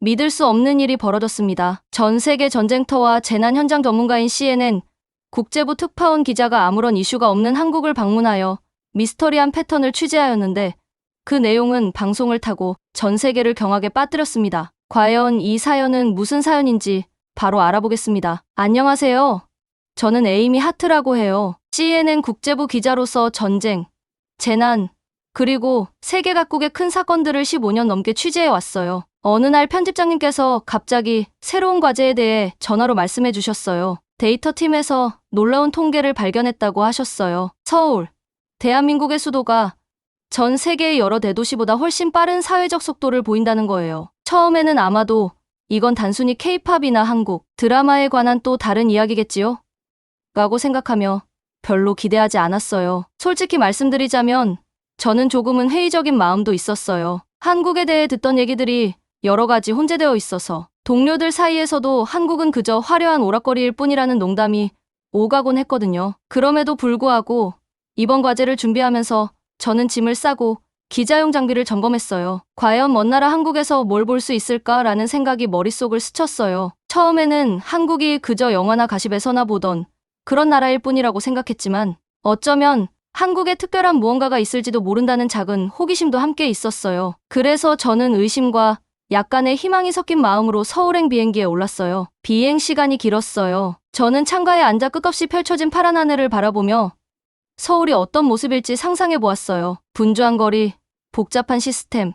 믿을 수 없는 일이 벌어졌습니다. 전 세계 전쟁터와 재난 현장 전문가인 CNN 국제부 특파원 기자가 아무런 이슈가 없는 한국을 방문하여 미스터리한 패턴을 취재하였는데 그 내용은 방송을 타고 전 세계를 경악에 빠뜨렸습니다. 과연 이 사연은 무슨 사연인지 바로 알아보겠습니다. 안녕하세요. 저는 에이미 하트라고 해요. CNN 국제부 기자로서 전쟁, 재난, 그리고 세계 각국의 큰 사건들을 15년 넘게 취재해 왔어요. 어느 날 편집장님께서 갑자기 새로운 과제에 대해 전화로 말씀해 주셨어요. 데이터팀에서 놀라운 통계를 발견했다고 하셨어요. 서울, 대한민국의 수도가 전 세계의 여러 대도시보다 훨씬 빠른 사회적 속도를 보인다는 거예요. 처음에는 아마도 이건 단순히 K-팝이나 한국 드라마에 관한 또 다른 이야기겠지요? 라고 생각하며 별로 기대하지 않았어요. 솔직히 말씀드리자면 저는 조금은 회의적인 마음도 있었어요. 한국에 대해 듣던 얘기들이 여러 가지 혼재되어 있어서 동료들 사이에서도 한국은 그저 화려한 오락거리일 뿐이라는 농담이 오가곤 했거든요. 그럼에도 불구하고 이번 과제를 준비하면서 저는 짐을 싸고 기자용 장비를 점검했어요. 과연 먼 나라 한국에서 뭘 볼 수 있을까라는 생각이 머릿속을 스쳤어요. 처음에는 한국이 그저 영화나 가십에서나 보던 그런 나라일 뿐이라고 생각했지만 어쩌면 한국에 특별한 무언가가 있을지도 모른다는 작은 호기심도 함께 있었어요. 그래서 저는 의심과 약간의 희망이 섞인 마음으로 서울행 비행기에 올랐어요. 비행 시간이 길었어요. 저는 창가에 앉아 끝없이 펼쳐진 파란 하늘을 바라보며 서울이 어떤 모습일지 상상해 보았어요. 분주한 거리, 복잡한 시스템,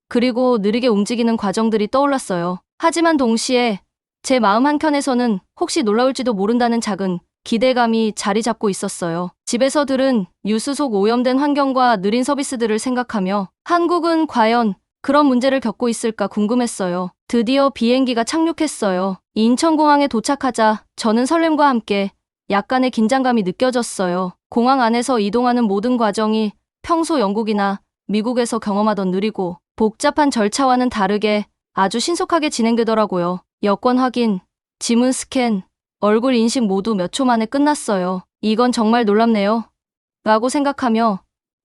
그리고 느리게 움직이는 과정들이 떠올랐어요. 하지만 동시에 제 마음 한켠에서는 혹시 놀라울지도 모른다는 작은 기대감이 자리 잡고 있었어요. 집에서 들은 뉴스 속 오염된 환경과 느린 서비스들을 생각하며 한국은 과연 그런 문제를 겪고 있을까 궁금했어요. 드디어 비행기가 착륙했어요. 인천공항에 도착하자 저는 설렘과 함께 약간의 긴장감이 느껴졌어요. 공항 안에서 이동하는 모든 과정이 평소 영국이나 미국에서 경험하던 느리고 복잡한 절차와는 다르게 아주 신속하게 진행되더라고요. 여권 확인, 지문 스캔, 얼굴 인식 모두 몇 초 만에 끝났어요. 이건 정말 놀랍네요. 라고 생각하며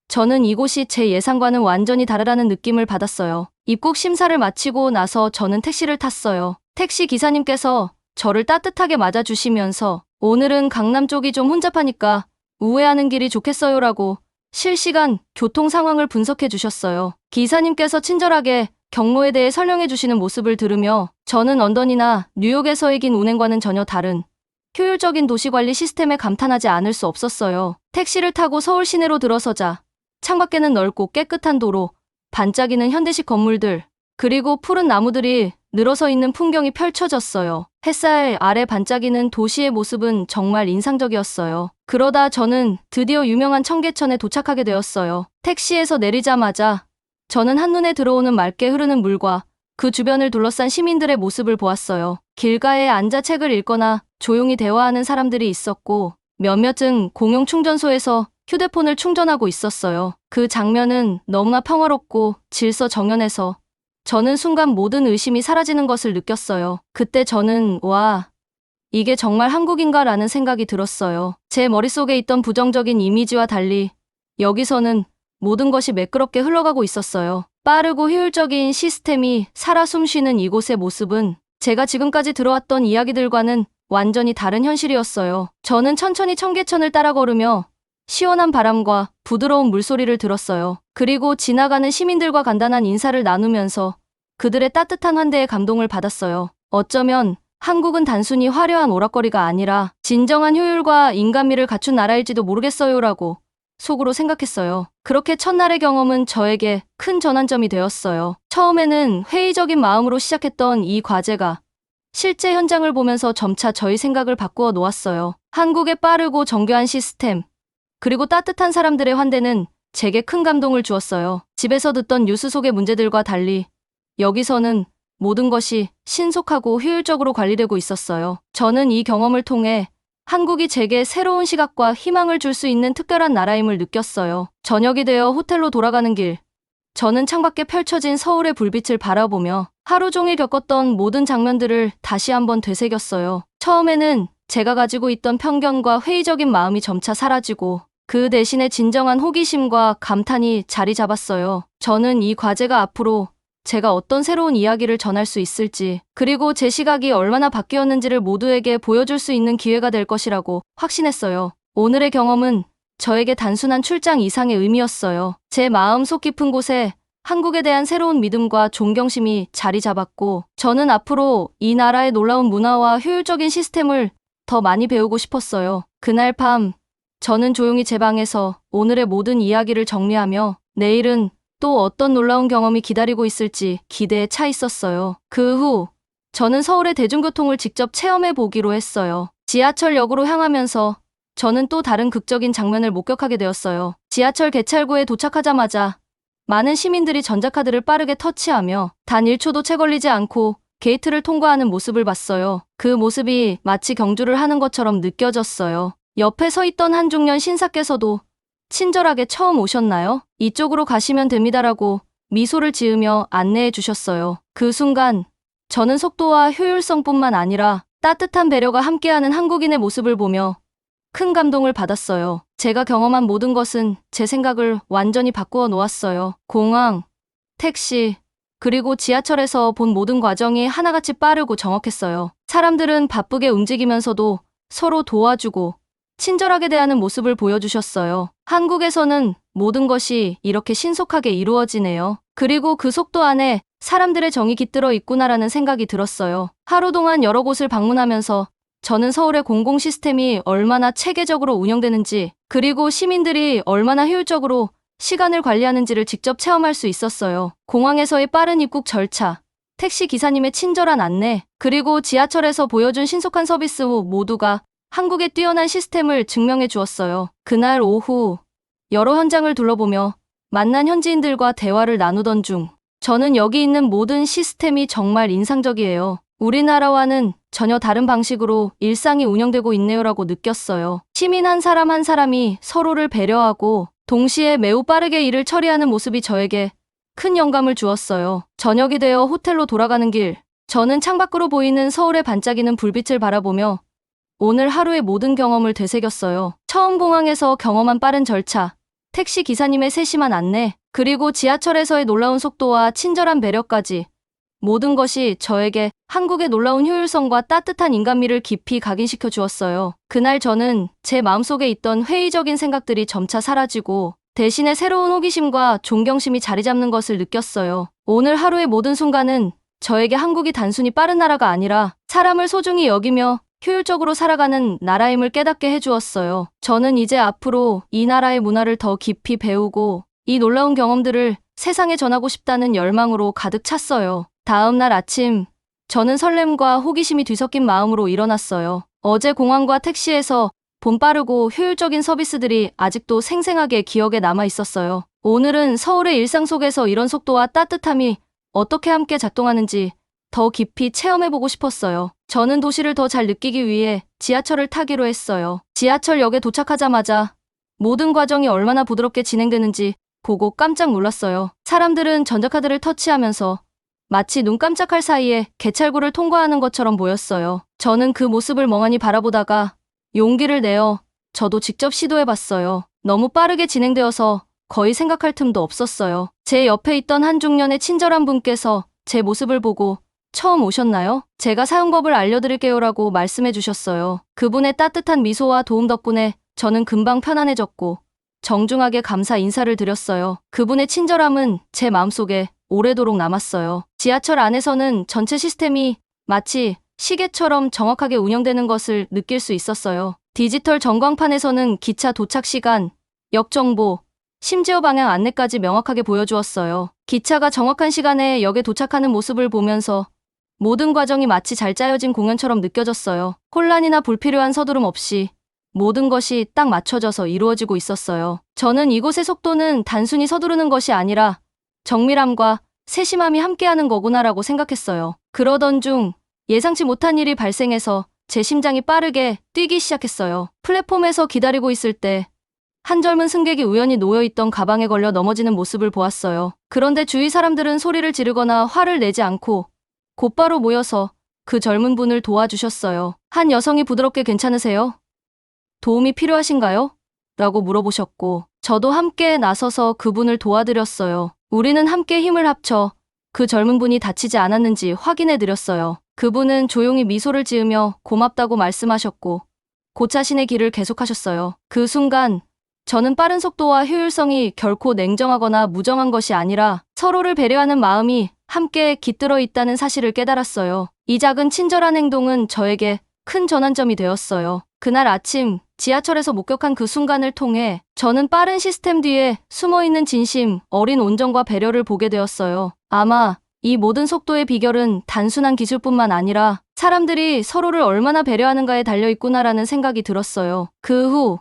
저는 이곳이 제 예상과는 완전히 다르다는 느낌을 받았어요. 입국 심사를 마치고 나서 저는 택시를 탔어요. 택시 기사님께서 저를 따뜻하게 맞아주시면서 오늘은 강남 쪽이 좀 혼잡하니까 우회하는 길이 좋겠어요라고 실시간 교통 상황을 분석해 주셨어요. 기사님께서 친절하게 경로에 대해 설명해 주시는 모습을 들으며 저는 런던이나 뉴욕에서의 긴 운행과는 전혀 다른 효율적인 도시관리 시스템에 감탄하지 않을 수 없었어요. 택시를 타고 서울 시내로 들어서자 창밖에는 넓고 깨끗한 도로, 반짝이는 현대식 건물들, 그리고 푸른 나무들이 늘어서 있는 풍경이 펼쳐졌어요. 햇살 아래 반짝이는 도시의 모습은 정말 인상적이었어요. 그러다 저는 드디어 유명한 청계천에 도착하게 되었어요. 택시에서 내리자마자 저는 한눈에 들어오는 맑게 흐르는 물과 그 주변을 둘러싼 시민들의 모습을 보았어요. 길가에 앉아 책을 읽거나 조용히 대화하는 사람들이 있었고 몇몇은 공용 충전소에서 휴대폰을 충전하고 있었어요. 그 장면은 너무나 평화롭고 질서 정연해서 저는 순간 모든 의심이 사라지는 것을 느꼈어요. 그때 저는 와, 이게 정말 한국인가 라는 생각이 들었어요. 제 머릿속에 있던 부정적인 이미지와 달리 여기서는 모든 것이 매끄럽게 흘러가고 있었어요. 빠르고 효율적인 시스템이 살아 숨쉬는 이곳의 모습은 제가 지금까지 들어왔던 이야기들과는 완전히 다른 현실이었어요. 저는 천천히 청계천을 따라 걸으며 시원한 바람과 부드러운 물소리를 들었어요. 그리고 지나가는 시민들과 간단한 인사를 나누면서 그들의 따뜻한 환대에 감동을 받았어요. 어쩌면 한국은 단순히 화려한 오락거리가 아니라 진정한 효율과 인간미를 갖춘 나라일지도 모르겠어요라고 속으로 생각했어요. 그렇게 첫날의 경험은 저에게 큰 전환점이 되었어요. 처음에는 회의적인 마음으로 시작했던 이 과제가 실제 현장을 보면서 점차 저희 생각을 바꾸어 놓았어요. 한국의 빠르고 정교한 시스템, 그리고 따뜻한 사람들의 환대는 제게 큰 감동을 주었어요. 집에서 듣던 뉴스 속의 문제들과 달리 여기서는 모든 것이 신속하고 효율적으로 관리되고 있었어요. 저는 이 경험을 통해 한국이 제게 새로운 시각과 희망을 줄 수 있는 특별한 나라임을 느꼈어요. 저녁이 되어 호텔로 돌아가는 길, 저는 창밖에 펼쳐진 서울의 불빛을 바라보며 하루 종일 겪었던 모든 장면들을 다시 한번 되새겼어요. 처음에는 제가 가지고 있던 편견과 회의적인 마음이 점차 사라지고 그 대신에 진정한 호기심과 감탄이 자리 잡았어요. 저는 이 과제가 앞으로 제가 어떤 새로운 이야기를 전할 수 있을지, 그리고 제 시각이 얼마나 바뀌었는지를 모두에게 보여줄 수 있는 기회가 될 것이라고 확신했어요. 오늘의 경험은 저에게 단순한 출장 이상의 의미였어요. 제 마음속 깊은 곳에 한국에 대한 새로운 믿음과 존경심이 자리 잡았고, 저는 앞으로 이 나라의 놀라운 문화와 효율적인 시스템을 더 많이 배우고 싶었어요. 그날 밤, 저는 조용히 제 방에서 오늘의 모든 이야기를 정리하며 내일은 또 어떤 놀라운 경험이 기다리고 있을지 기대에 차 있었어요. 그 후, 저는 서울의 대중교통을 직접 체험해 보기로 했어요. 지하철역으로 향하면서 저는 또 다른 극적인 장면을 목격하게 되었어요. 지하철 개찰구에 도착하자마자 많은 시민들이 전자카드를 빠르게 터치하며 단 1초도 채 걸리지 않고 게이트를 통과하는 모습을 봤어요. 그 모습이 마치 경주를 하는 것처럼 느껴졌어요. 옆에 서 있던 한 중년 신사께서도 친절하게 처음 오셨나요? 이쪽으로 가시면 됩니다라고 미소를 지으며 안내해 주셨어요. 그 순간 저는 속도와 효율성뿐만 아니라 따뜻한 배려가 함께하는 한국인의 모습을 보며 큰 감동을 받았어요. 제가 경험한 모든 것은 제 생각을 완전히 바꾸어 놓았어요. 공항, 택시, 그리고 지하철에서 본 모든 과정이 하나같이 빠르고 정확했어요. 사람들은 바쁘게 움직이면서도 서로 도와주고 친절하게 대하는 모습을 보여주셨어요. 한국에서는 모든 것이 이렇게 신속하게 이루어지네요. 그리고 그 속도 안에 사람들의 정이 깃들어 있구나라는 생각이 들었어요. 하루 동안 여러 곳을 방문하면서 저는 서울의 공공 시스템이 얼마나 체계적으로 운영되는지, 그리고 시민들이 얼마나 효율적으로 시간을 관리하는지를 직접 체험할 수 있었어요. 공항에서의 빠른 입국 절차, 택시 기사님의 친절한 안내, 그리고 지하철에서 보여준 신속한 서비스 후 모두가 한국의 뛰어난 시스템을 증명해 주었어요. 그날 오후 여러 현장을 둘러보며 만난 현지인들과 대화를 나누던 중 저는 여기 있는 모든 시스템이 정말 인상적이에요. 우리나라와는 전혀 다른 방식으로 일상이 운영되고 있네요라고 느꼈어요. 시민 한 사람 한 사람이 서로를 배려하고 동시에 매우 빠르게 일을 처리하는 모습이 저에게 큰 영감을 주었어요. 저녁이 되어 호텔로 돌아가는 길, 저는 창밖으로 보이는 서울의 반짝이는 불빛을 바라보며 오늘 하루의 모든 경험을 되새겼어요. 처음 공항에서 경험한 빠른 절차, 택시 기사님의 세심한 안내, 그리고 지하철에서의 놀라운 속도와 친절한 배려까지 모든 것이 저에게 한국의 놀라운 효율성과 따뜻한 인간미를 깊이 각인시켜 주었어요. 그날 저는 제 마음속에 있던 회의적인 생각들이 점차 사라지고 대신에 새로운 호기심과 존경심이 자리 잡는 것을 느꼈어요. 오늘 하루의 모든 순간은 저에게 한국이 단순히 빠른 나라가 아니라 사람을 소중히 여기며 효율적으로 살아가는 나라임을 깨닫게 해주었어요. 저는 이제 앞으로 이 나라의 문화를 더 깊이 배우고 이 놀라운 경험들을 세상에 전하고 싶다는 열망으로 가득 찼어요. 다음 날 아침, 저는 설렘과 호기심이 뒤섞인 마음으로 일어났어요. 어제 공항과 택시에서 본 빠르고 효율적인 서비스들이 아직도 생생하게 기억에 남아 있었어요. 오늘은 서울의 일상 속에서 이런 속도와 따뜻함이 어떻게 함께 작동하는지 더 깊이 체험해보고 싶었어요. 저는 도시를 더 잘 느끼기 위해 지하철을 타기로 했어요. 지하철역에 도착하자마자 모든 과정이 얼마나 부드럽게 진행되는지 보고 깜짝 놀랐어요. 사람들은 전자카드를 터치하면서 마치 눈 깜짝할 사이에 개찰구를 통과하는 것처럼 보였어요. 저는 그 모습을 멍하니 바라보다가 용기를 내어 저도 직접 시도해봤어요. 너무 빠르게 진행되어서 거의 생각할 틈도 없었어요. 제 옆에 있던 한 중년의 친절한 분께서 제 모습을 보고 처음 오셨나요? 제가 사용법을 알려드릴게요라고 말씀해 주셨어요. 그분의 따뜻한 미소와 도움 덕분에 저는 금방 편안해졌고 정중하게 감사 인사를 드렸어요. 그분의 친절함은 제 마음속에 오래도록 남았어요. 지하철 안에서는 전체 시스템이 마치 시계처럼 정확하게 운영되는 것을 느낄 수 있었어요. 디지털 전광판에서는 기차 도착 시간, 역 정보, 심지어 방향 안내까지 명확하게 보여주었어요. 기차가 정확한 시간에 역에 도착하는 모습을 보면서 모든 과정이 마치 잘 짜여진 공연처럼 느껴졌어요. 혼란이나 불필요한 서두름 없이 모든 것이 딱 맞춰져서 이루어지고 있었어요. 저는 이곳의 속도는 단순히 서두르는 것이 아니라 정밀함과 세심함이 함께하는 거구나라고 생각했어요. 그러던 중 예상치 못한 일이 발생해서 제 심장이 빠르게 뛰기 시작했어요. 플랫폼에서 기다리고 있을 때 한 젊은 승객이 우연히 놓여있던 가방에 걸려 넘어지는 모습을 보았어요. 그런데 주위 사람들은 소리를 지르거나 화를 내지 않고 곧바로 모여서 그 젊은 분을 도와주셨어요. 한 여성이 부드럽게 괜찮으세요? 도움이 필요하신가요? 라고 물어보셨고 저도 함께 나서서 그분을 도와드렸어요. 우리는 함께 힘을 합쳐 그 젊은 분이 다치지 않았는지 확인해 드렸어요. 그분은 조용히 미소를 지으며 고맙다고 말씀하셨고 고차신의 길을 계속하셨어요. 그 순간 저는 빠른 속도와 효율성이 결코 냉정하거나 무정한 것이 아니라 서로를 배려하는 마음이 함께 깃들어 있다는 사실을 깨달았어요. 이 작은 친절한 행동은 저에게 큰 전환점이 되었어요. 그날 아침 지하철에서 목격한 그 순간을 통해 저는 빠른 시스템 뒤에 숨어있는 진심, 어린 온정과 배려를 보게 되었어요. 아마 이 모든 속도의 비결은 단순한 기술뿐만 아니라 사람들이 서로를 얼마나 배려하는가에 달려있구나라는 생각이 들었어요. 그 후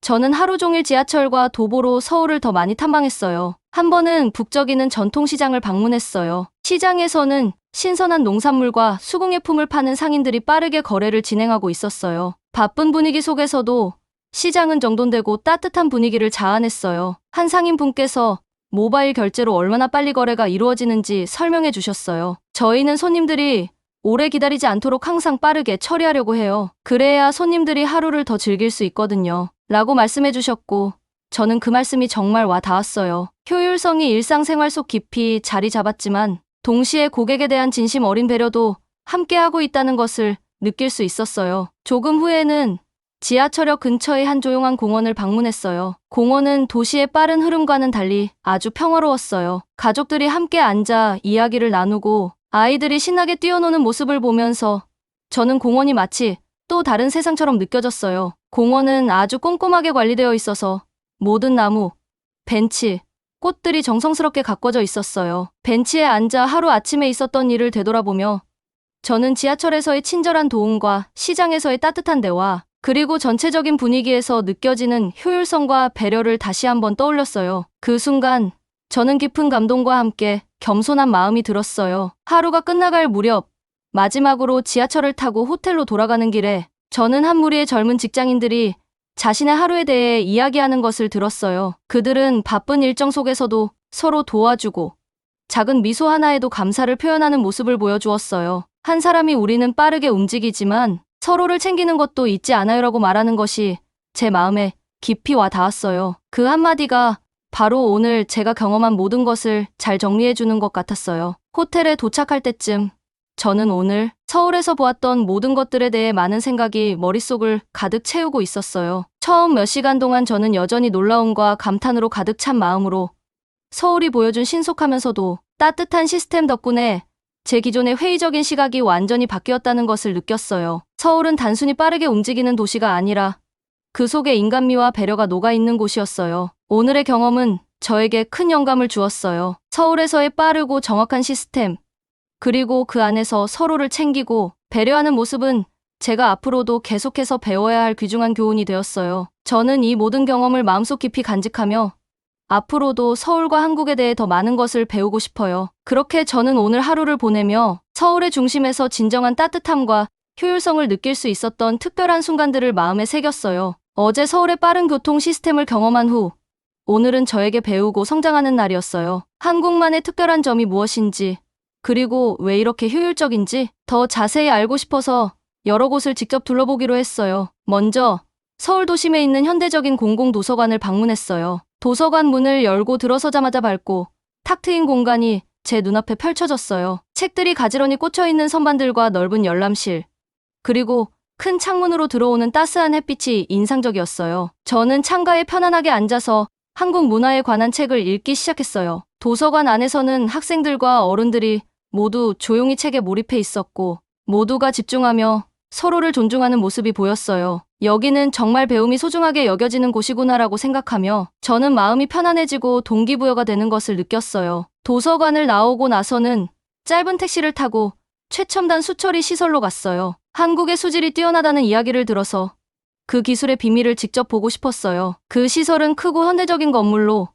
저는 하루 종일 지하철과 도보로 서울을 더 많이 탐방했어요. 한 번은 북적이는 전통시장을 방문했어요. 시장에서는 신선한 농산물과 수공예품을 파는 상인들이 빠르게 거래를 진행하고 있었어요. 바쁜 분위기 속에서도 시장은 정돈되고 따뜻한 분위기를 자아냈어요. 한 상인분께서 모바일 결제로 얼마나 빨리 거래가 이루어지는지 설명해 주셨어요. 저희는 손님들이 오래 기다리지 않도록 항상 빠르게 처리하려고 해요. 그래야 손님들이 하루를 더 즐길 수 있거든요. 라고 말씀해 주셨고 저는 그 말씀이 정말 와 닿았어요. 효율성이 일상생활 속 깊이 자리 잡았지만 동시에 고객에 대한 진심 어린 배려도 함께하고 있다는 것을 느낄 수 있었어요. 조금 후에는 지하철역 근처의 한 조용한 공원을 방문했어요. 공원은 도시의 빠른 흐름과는 달리 아주 평화로웠어요. 가족들이 함께 앉아 이야기를 나누고 아이들이 신나게 뛰어노는 모습을 보면서 저는 공원이 마치 또 다른 세상처럼 느껴졌어요. 공원은 아주 꼼꼼하게 관리되어 있어서 모든 나무, 벤치, 꽃들이 정성스럽게 가꿔져 있었어요. 벤치에 앉아 하루 아침에 있었던 일을 되돌아보며 저는 지하철에서의 친절한 도움과 시장에서의 따뜻한 대화, 그리고 전체적인 분위기에서 느껴지는 효율성과 배려를 다시 한번 떠올렸어요. 그 순간 저는 깊은 감동과 함께 겸손한 마음이 들었어요. 하루가 끝나갈 무렵 마지막으로 지하철을 타고 호텔로 돌아가는 길에 저는 한 무리의 젊은 직장인들이 자신의 하루에 대해 이야기하는 것을 들었어요. 그들은 바쁜 일정 속에서도 서로 도와주고 작은 미소 하나에도 감사를 표현하는 모습을 보여주었어요. 한 사람이 우리는 빠르게 움직이지만 서로를 챙기는 것도 잊지 않아요라고 말하는 것이 제 마음에 깊이 와 닿았어요. 그 한마디가 바로 오늘 제가 경험한 모든 것을 잘 정리해주는 것 같았어요. 호텔에 도착할 때쯤 저는 오늘 서울에서 보았던 모든 것들에 대해 많은 생각이 머릿속을 가득 채우고 있었어요. 처음 몇 시간 동안 저는 여전히 놀라움과 감탄으로 가득 찬 마음으로 서울이 보여준 신속하면서도 따뜻한 시스템 덕분에 제 기존의 회의적인 시각이 완전히 바뀌었다는 것을 느꼈어요. 서울은 단순히 빠르게 움직이는 도시가 아니라 그 속에 인간미와 배려가 녹아있는 곳이었어요. 오늘의 경험은 저에게 큰 영감을 주었어요. 서울에서의 빠르고 정확한 시스템, 그리고 그 안에서 서로를 챙기고 배려하는 모습은 제가 앞으로도 계속해서 배워야 할 귀중한 교훈이 되었어요. 저는 이 모든 경험을 마음속 깊이 간직하며 앞으로도 서울과 한국에 대해 더 많은 것을 배우고 싶어요. 그렇게 저는 오늘 하루를 보내며 서울의 중심에서 진정한 따뜻함과 효율성을 느낄 수 있었던 특별한 순간들을 마음에 새겼어요. 어제 서울의 빠른 교통 시스템을 경험한 후 오늘은 저에게 배우고 성장하는 날이었어요. 한국만의 특별한 점이 무엇인지, 그리고 왜 이렇게 효율적인지 더 자세히 알고 싶어서 여러 곳을 직접 둘러보기로 했어요. 먼저 서울 도심에 있는 현대적인 공공도서관을 방문했어요. 도서관 문을 열고 들어서자마자 밝고 탁 트인 공간이 제 눈앞에 펼쳐졌어요. 책들이 가지런히 꽂혀있는 선반들과 넓은 열람실, 그리고 큰 창문으로 들어오는 따스한 햇빛이 인상적이었어요. 저는 창가에 편안하게 앉아서 한국 문화에 관한 책을 읽기 시작했어요. 도서관 안에서는 학생들과 어른들이 모두 조용히 책에 몰입해 있었고 모두가 집중하며 서로를 존중하는 모습이 보였어요. 여기는 정말 배움이 소중하게 여겨지는 곳이구나라고 생각하며 저는 마음이 편안해지고 동기부여가 되는 것을 느꼈어요. 도서관을 나오고 나서는 짧은 택시를 타고 최첨단 수처리 시설로 갔어요. 한국의 수질이 뛰어나다는 이야기를 들어서 그 기술의 비밀을 직접 보고 싶었어요. 그 시설은 크고 현대적인 건물로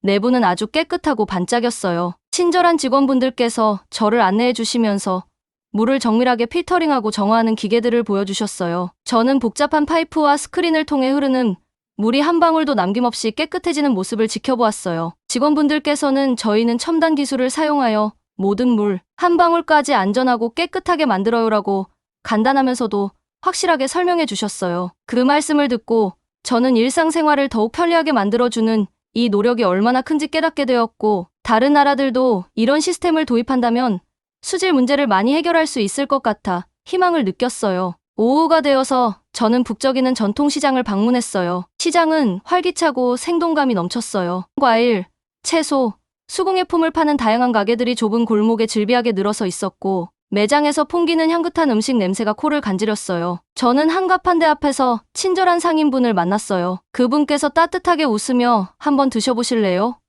내부는 아주 깨끗하고 반짝였어요. 친절한 직원분들께서 저를 안내해 주시면서 물을 정밀하게 필터링하고 정화하는 기계들을 보여주셨어요. 저는 복잡한 파이프와 스크린을 통해 흐르는 물이 한 방울도 남김없이 깨끗해지는 모습을 지켜보았어요. 직원분들께서는 저희는 첨단 기술을 사용하여 모든 물 한 방울까지 안전하고 깨끗하게 만들어요라고 간단하면서도 확실하게 설명해 주셨어요. 그 말씀을 듣고 저는 일상생활을 더욱 편리하게 만들어주는 이 노력이 얼마나 큰지 깨닫게 되었고 다른 나라들도 이런 시스템을 도입한다면 수질 문제를 많이 해결할 수 있을 것 같아 희망을 느꼈어요. 오후가 되어서 저는 북적이는 전통시장을 방문했어요. 시장은 활기차고 생동감이 넘쳤어요. 과일, 채소, 수공예품을 파는 다양한 가게들이 좁은 골목에 질비하게 늘어서 있었고 매장에서 풍기는 향긋한 음식 냄새가 코를 간지렸어요. 저는 한가판대 앞에서 친절한 상인분을 만났어요. 그분께서 따뜻하게 웃으며 한번 드셔보실래요?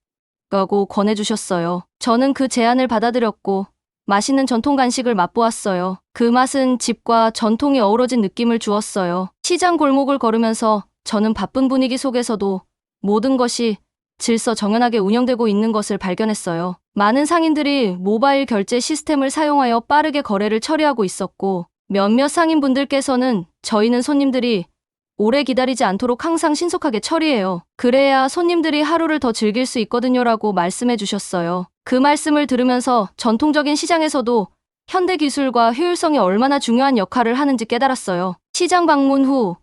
라고 권해주셨어요. 저는 그 제안을 받아들였고 맛있는 전통 간식을 맛보았어요. 그 맛은 집과 전통이 어우러진 느낌을 주었어요. 시장 골목을 걸으면서 저는 바쁜 분위기 속에서도 모든 것이 질서 정연하게 운영되고 있는 것을 발견했어요. 많은 상인들이 모바일 결제 시스템을 사용하여 빠르게 거래를 처리하고 있었고 몇몇 상인분들께서는 저희는 손님들이 오래 기다리지 않도록 항상 신속하게 처리해요. 그래야 손님들이 하루를 더 즐길 수 있거든요라고 말씀해 주셨어요. 그 말씀을 들으면서 전통적인 시장에서도 현대 기술과 효율성이 얼마나 중요한 역할을 하는지 깨달았어요. 시장 방문 후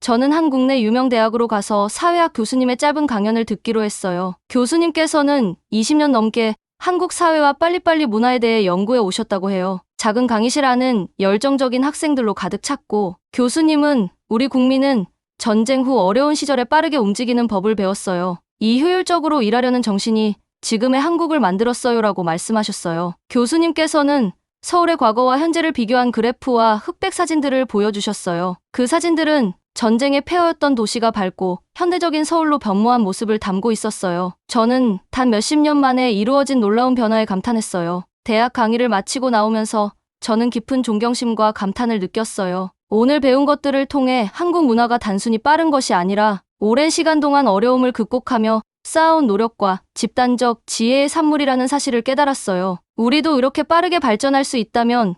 저는 한 국내 유명 대학으로 가서 사회학 교수님의 짧은 강연을 듣기로 했어요. 교수님께서는 20년 넘게 한국 사회와 빨리빨리 문화에 대해 연구해 오셨다고 해요. 작은 강의실 안은 열정적인 학생들로 가득 찼고 교수님은 우리 국민은 전쟁 후 어려운 시절에 빠르게 움직이는 법을 배웠어요. 이 효율적으로 일하려는 정신이 지금의 한국을 만들었어요라고 말씀하셨어요. 교수님께서는 서울의 과거와 현재를 비교한 그래프와 흑백 사진들을 보여주셨어요. 그 사진들은 전쟁의 폐허였던 도시가 밝고 현대적인 서울로 변모한 모습을 담고 있었어요. 저는 단 몇십 년 만에 이루어진 놀라운 변화에 감탄했어요. 대학 강의를 마치고 나오면서 저는 깊은 존경심과 감탄을 느꼈어요. 오늘 배운 것들을 통해 한국 문화가 단순히 빠른 것이 아니라 오랜 시간 동안 어려움을 극복하며 쌓아온 노력과 집단적 지혜의 산물이라는 사실을 깨달았어요. 우리도 이렇게 빠르게 발전할 수 있다면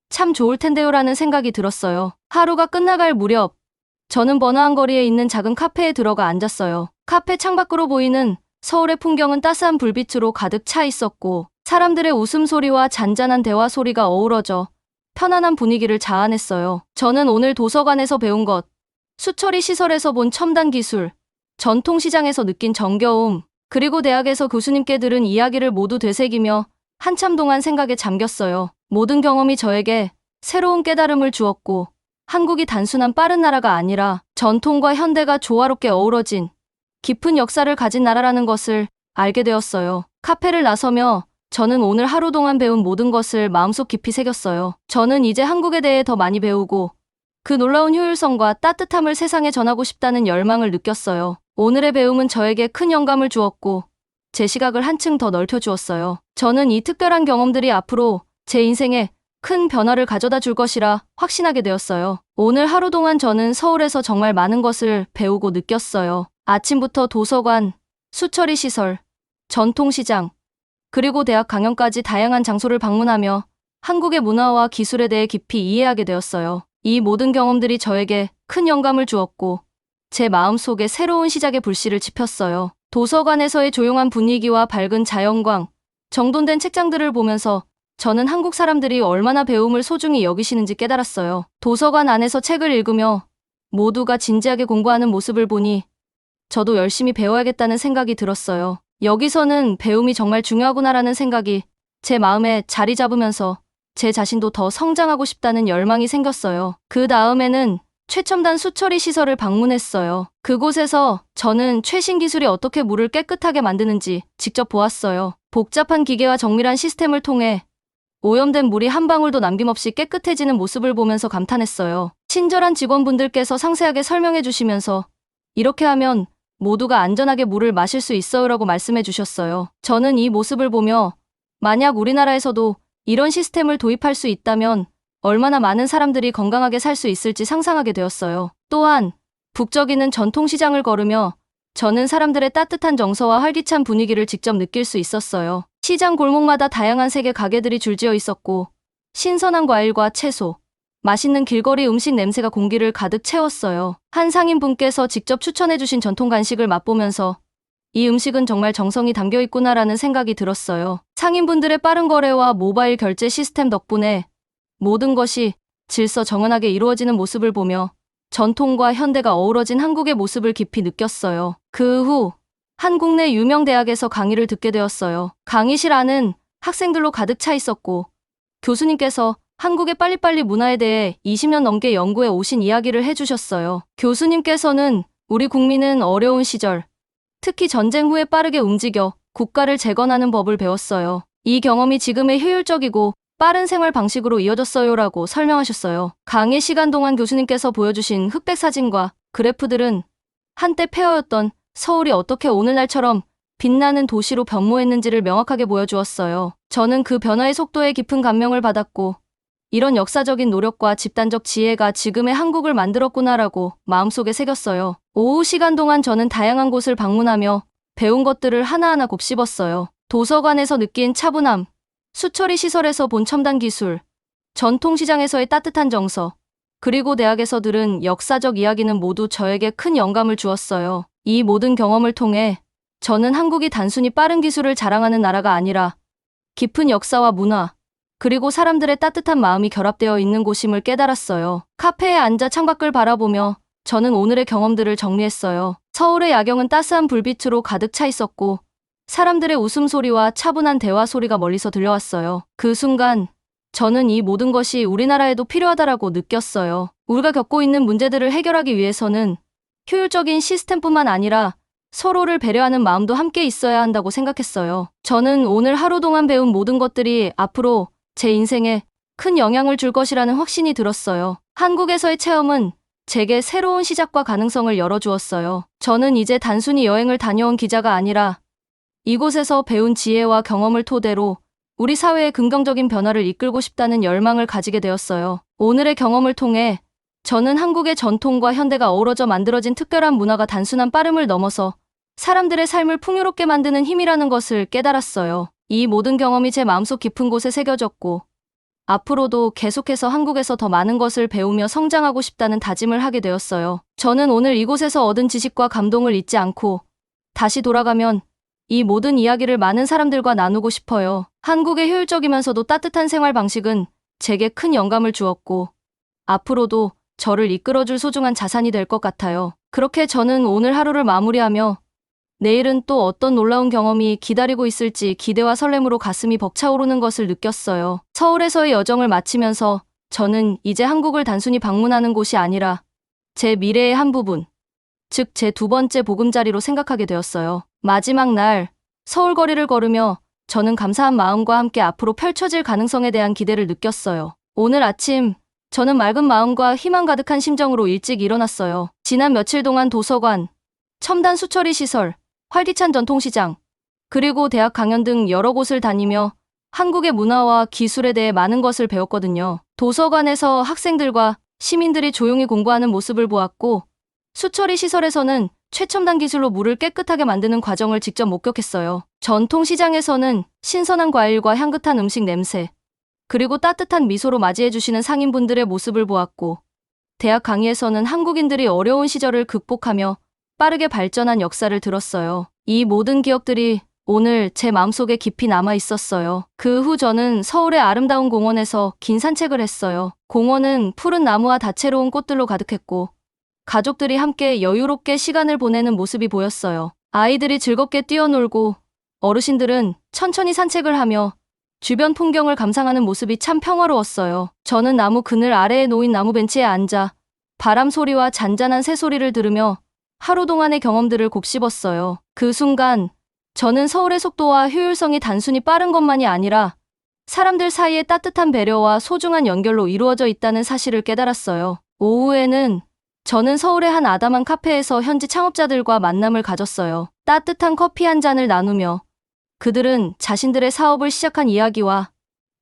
참 좋을 텐데요라는 생각이 들었어요. 하루가 끝나갈 무렵 저는 번화한 거리에 있는 작은 카페에 들어가 앉았어요. 카페 창밖으로 보이는 서울의 풍경은 따스한 불빛으로 가득 차 있었고 사람들의 웃음소리와 잔잔한 대화 소리가 어우러져 편안한 분위기를 자아냈어요. 저는 오늘 도서관에서 배운 것, 수처리 시설에서 본 첨단 기술, 전통시장에서 느낀 정겨움, 그리고 대학에서 교수님께 들은 이야기를 모두 되새기며 한참 동안 생각에 잠겼어요. 모든 경험이 저에게 새로운 깨달음을 주었고 한국이 단순한 빠른 나라가 아니라 전통과 현대가 조화롭게 어우러진 깊은 역사를 가진 나라라는 것을 알게 되었어요. 카페를 나서며 저는 오늘 하루 동안 배운 모든 것을 마음속 깊이 새겼어요. 저는 이제 한국에 대해 더 많이 배우고 그 놀라운 효율성과 따뜻함을 세상에 전하고 싶다는 열망을 느꼈어요. 오늘의 배움은 저에게 큰 영감을 주었고 제 시각을 한층 더 넓혀주었어요. 저는 이 특별한 경험들이 앞으로 제 인생에 큰 변화를 가져다 줄 것이라 확신하게 되었어요. 오늘 하루 동안 저는 서울에서 정말 많은 것을 배우고 느꼈어요. 아침부터 도서관, 수처리 시설, 전통시장, 그리고 대학 강연까지 다양한 장소를 방문하며 한국의 문화와 기술에 대해 깊이 이해하게 되었어요. 이 모든 경험들이 저에게 큰 영감을 주었고 제 마음속에 새로운 시작의 불씨를 지폈어요. 도서관에서의 조용한 분위기와 밝은 자연광, 정돈된 책장들을 보면서 저는 한국 사람들이 얼마나 배움을 소중히 여기시는지 깨달았어요. 도서관 안에서 책을 읽으며 모두가 진지하게 공부하는 모습을 보니 저도 열심히 배워야겠다는 생각이 들었어요. 여기서는 배움이 정말 중요하구나라는 생각이 제 마음에 자리 잡으면서 제 자신도 더 성장하고 싶다는 열망이 생겼어요. 그 다음에는 최첨단 수처리 시설을 방문했어요. 그곳에서 저는 최신 기술이 어떻게 물을 깨끗하게 만드는지 직접 보았어요. 복잡한 기계와 정밀한 시스템을 통해 오염된 물이 한 방울도 남김없이 깨끗해지는 모습을 보면서 감탄했어요. 친절한 직원분들께서 상세하게 설명해 주시면서 이렇게 하면 모두가 안전하게 물을 마실 수 있어요라고 말씀해 주셨어요. 저는 이 모습을 보며 만약 우리나라에서도 이런 시스템을 도입할 수 있다면 얼마나 많은 사람들이 건강하게 살 수 있을지 상상하게 되었어요. 또한 북적이는 전통시장을 걸으며 저는 사람들의 따뜻한 정서와 활기찬 분위기를 직접 느낄 수 있었어요. 시장 골목마다 다양한 색의 가게들이 줄지어 있었고 신선한 과일과 채소, 맛있는 길거리 음식 냄새가 공기를 가득 채웠어요. 한 상인분께서 직접 추천해주신 전통 간식을 맛보면서 이 음식은 정말 정성이 담겨 있구나라는 생각이 들었어요. 상인분들의 빠른 거래와 모바일 결제 시스템 덕분에 모든 것이 질서 정연하게 이루어지는 모습을 보며 전통과 현대가 어우러진 한국의 모습을 깊이 느꼈어요. 그 후 한국 내 유명 대학에서 강의를 듣게 되었어요. 강의실 안은 학생들로 가득 차 있었고 교수님께서 한국의 빨리빨리 문화에 대해 20년 넘게 연구해 오신 이야기를 해주셨어요. 교수님께서는 우리 국민은 어려운 시절, 특히 전쟁 후에 빠르게 움직여 국가를 재건하는 법을 배웠어요. 이 경험이 지금의 효율적이고 빠른 생활 방식으로 이어졌어요라고 설명하셨어요. 강의 시간 동안 교수님께서 보여주신 흑백 사진과 그래프들은 한때 폐허였던 서울이 어떻게 오늘날처럼 빛나는 도시로 변모했는지를 명확하게 보여주었어요. 저는 그 변화의 속도에 깊은 감명을 받았고 이런 역사적인 노력과 집단적 지혜가 지금의 한국을 만들었구나라고 마음속에 새겼어요. 오후 시간 동안 저는 다양한 곳을 방문하며 배운 것들을 하나하나 곱씹었어요. 도서관에서 느낀 차분함, 수처리 시설에서 본 첨단 기술, 전통시장에서의 따뜻한 정서, 그리고 대학에서 들은 역사적 이야기는 모두 저에게 큰 영감을 주었어요. 이 모든 경험을 통해 저는 한국이 단순히 빠른 기술을 자랑하는 나라가 아니라 깊은 역사와 문화, 그리고 사람들의 따뜻한 마음이 결합되어 있는 곳임을 깨달았어요. 카페에 앉아 창밖을 바라보며 저는 오늘의 경험들을 정리했어요. 서울의 야경은 따스한 불빛으로 가득 차 있었고 사람들의 웃음소리와 차분한 대화 소리가 멀리서 들려왔어요. 그 순간 저는 이 모든 것이 우리나라에도 필요하다라고 느꼈어요. 우리가 겪고 있는 문제들을 해결하기 위해서는 효율적인 시스템뿐만 아니라 서로를 배려하는 마음도 함께 있어야 한다고 생각했어요. 저는 오늘 하루 동안 배운 모든 것들이 앞으로 제 인생에 큰 영향을 줄 것이라는 확신이 들었어요. 한국에서의 체험은 제게 새로운 시작과 가능성을 열어주었어요. 저는 이제 단순히 여행을 다녀온 기자가 아니라 이곳에서 배운 지혜와 경험을 토대로 우리 사회의 긍정적인 변화를 이끌고 싶다는 열망을 가지게 되었어요. 오늘의 경험을 통해 저는 한국의 전통과 현대가 어우러져 만들어진 특별한 문화가 단순한 빠름을 넘어서 사람들의 삶을 풍요롭게 만드는 힘이라는 것을 깨달았어요. 이 모든 경험이 제 마음속 깊은 곳에 새겨졌고 앞으로도 계속해서 한국에서 더 많은 것을 배우며 성장하고 싶다는 다짐을 하게 되었어요. 저는 오늘 이곳에서 얻은 지식과 감동을 잊지 않고 다시 돌아가면 이 모든 이야기를 많은 사람들과 나누고 싶어요. 한국의 효율적이면서도 따뜻한 생활 방식은 제게 큰 영감을 주었고 앞으로도 저를 이끌어줄 소중한 자산이 될 것 같아요. 그렇게 저는 오늘 하루를 마무리하며 내일은 또 어떤 놀라운 경험이 기다리고 있을지 기대와 설렘으로 가슴이 벅차오르는 것을 느꼈어요. 서울에서의 여정을 마치면서 저는 이제 한국을 단순히 방문하는 곳이 아니라 제 미래의 한 부분, 즉 제 두 번째 보금자리로 생각하게 되었어요. 마지막 날 서울 거리를 걸으며 저는 감사한 마음과 함께 앞으로 펼쳐질 가능성에 대한 기대를 느꼈어요. 오늘 아침 저는 맑은 마음과 희망 가득한 심정으로 일찍 일어났어요. 지난 며칠 동안 도서관, 첨단 수처리 시설, 활기찬 전통시장, 그리고 대학 강연 등 여러 곳을 다니며 한국의 문화와 기술에 대해 많은 것을 배웠거든요. 도서관에서 학생들과 시민들이 조용히 공부하는 모습을 보았고 수처리 시설에서는 최첨단 기술로 물을 깨끗하게 만드는 과정을 직접 목격했어요. 전통시장에서는 신선한 과일과 향긋한 음식 냄새, 그리고 따뜻한 미소로 맞이해주시는 상인분들의 모습을 보았고 대학 강의에서는 한국인들이 어려운 시절을 극복하며 빠르게 발전한 역사를 들었어요. 이 모든 기억들이 오늘 제 마음속에 깊이 남아 있었어요. 그 후 저는 서울의 아름다운 공원에서 긴 산책을 했어요. 공원은 푸른 나무와 다채로운 꽃들로 가득했고 가족들이 함께 여유롭게 시간을 보내는 모습이 보였어요. 아이들이 즐겁게 뛰어놀고 어르신들은 천천히 산책을 하며 주변 풍경을 감상하는 모습이 참 평화로웠어요. 저는 나무 그늘 아래에 놓인 나무 벤치에 앉아 바람 소리와 잔잔한 새 소리를 들으며 하루 동안의 경험들을 곱씹었어요. 그 순간 저는 서울의 속도와 효율성이 단순히 빠른 것만이 아니라 사람들 사이의 따뜻한 배려와 소중한 연결로 이루어져 있다는 사실을 깨달았어요. 오후에는 저는 서울의 한 아담한 카페에서 현지 창업자들과 만남을 가졌어요. 따뜻한 커피 한 잔을 나누며 그들은 자신들의 사업을 시작한 이야기와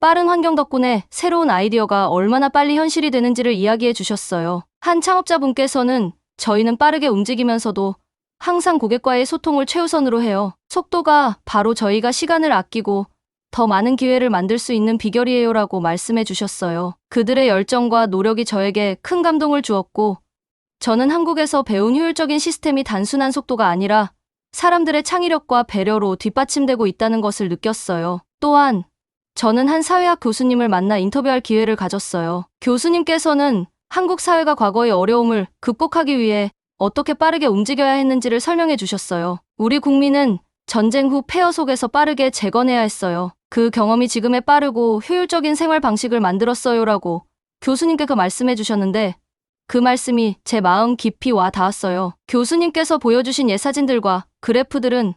빠른 환경 덕분에 새로운 아이디어가 얼마나 빨리 현실이 되는지를 이야기해 주셨어요. 한 창업자분께서는 저희는 빠르게 움직이면서도 항상 고객과의 소통을 최우선으로 해요. 속도가 바로 저희가 시간을 아끼고 더 많은 기회를 만들 수 있는 비결이에요라고 말씀해 주셨어요. 그들의 열정과 노력이 저에게 큰 감동을 주었고 저는 한국에서 배운 효율적인 시스템이 단순한 속도가 아니라 사람들의 창의력과 배려로 뒷받침되고 있다는 것을 느꼈어요. 또한 저는 한 사회학 교수님을 만나 인터뷰할 기회를 가졌어요. 교수님께서는 한국 사회가 과거의 어려움을 극복하기 위해 어떻게 빠르게 움직여야 했는지를 설명해 주셨어요. 우리 국민은 전쟁 후 폐허 속에서 빠르게 재건해야 했어요. 그 경험이 지금의 빠르고 효율적인 생활 방식을 만들었어요라고 교수님께서 말씀해 주셨는데 그 말씀이 제 마음 깊이 와 닿았어요. 교수님께서 보여주신 옛 사진들과 그래프들은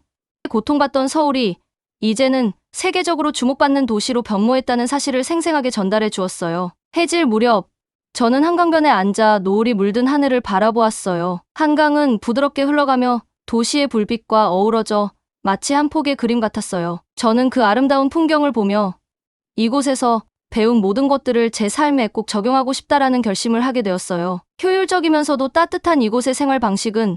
고통받던 서울이 이제는 세계적으로 주목받는 도시로 변모했다는 사실을 생생하게 전달해 주었어요. 해질 무렵 저는 한강변에 앉아 노을이 물든 하늘을 바라보았어요. 한강은 부드럽게 흘러가며 도시의 불빛과 어우러져 마치 한 폭의 그림 같았어요. 저는 그 아름다운 풍경을 보며 이곳에서 배운 모든 것들을 제 삶에 꼭 적용하고 싶다라는 결심을 하게 되었어요. 효율적이면서도 따뜻한 이곳의 생활 방식은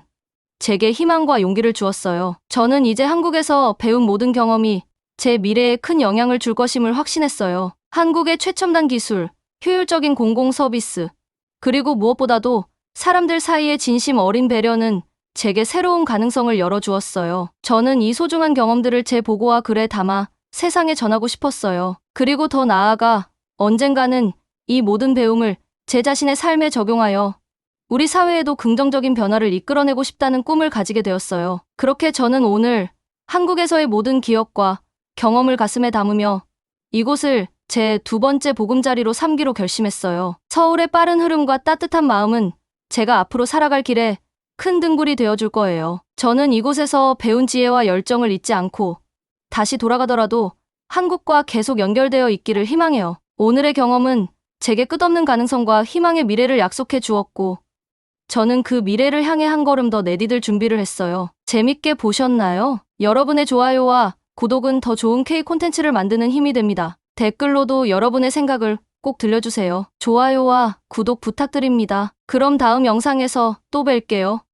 제게 희망과 용기를 주었어요. 저는 이제 한국에서 배운 모든 경험이 제 미래에 큰 영향을 줄 것임을 확신했어요. 한국의 최첨단 기술, 효율적인 공공 서비스, 그리고 무엇보다도 사람들 사이의 진심 어린 배려는 제게 새로운 가능성을 열어주었어요. 저는 이 소중한 경험들을 제 보고와 글에 담아 세상에 전하고 싶었어요. 그리고 더 나아가 언젠가는 이 모든 배움을 제 자신의 삶에 적용하여 우리 사회에도 긍정적인 변화를 이끌어내고 싶다는 꿈을 가지게 되었어요. 그렇게 저는 오늘 한국에서의 모든 기억과 경험을 가슴에 담으며 이곳을 제 두 번째 보금자리로 삼기로 결심했어요. 서울의 빠른 흐름과 따뜻한 마음은 제가 앞으로 살아갈 길에 큰 등불이 되어줄 거예요. 저는 이곳에서 배운 지혜와 열정을 잊지 않고 다시 돌아가더라도 한국과 계속 연결되어 있기를 희망해요. 오늘의 경험은 제게 끝없는 가능성과 희망의 미래를 약속해 주었고 저는 그 미래를 향해 한 걸음 더 내디딜 준비를 했어요. 재밌게 보셨나요? 여러분의 좋아요와 구독은 더 좋은 K 콘텐츠를 만드는 힘이 됩니다. 댓글로도 여러분의 생각을 꼭 들려주세요. 좋아요와 구독 부탁드립니다. 그럼 다음 영상에서 또 뵐게요.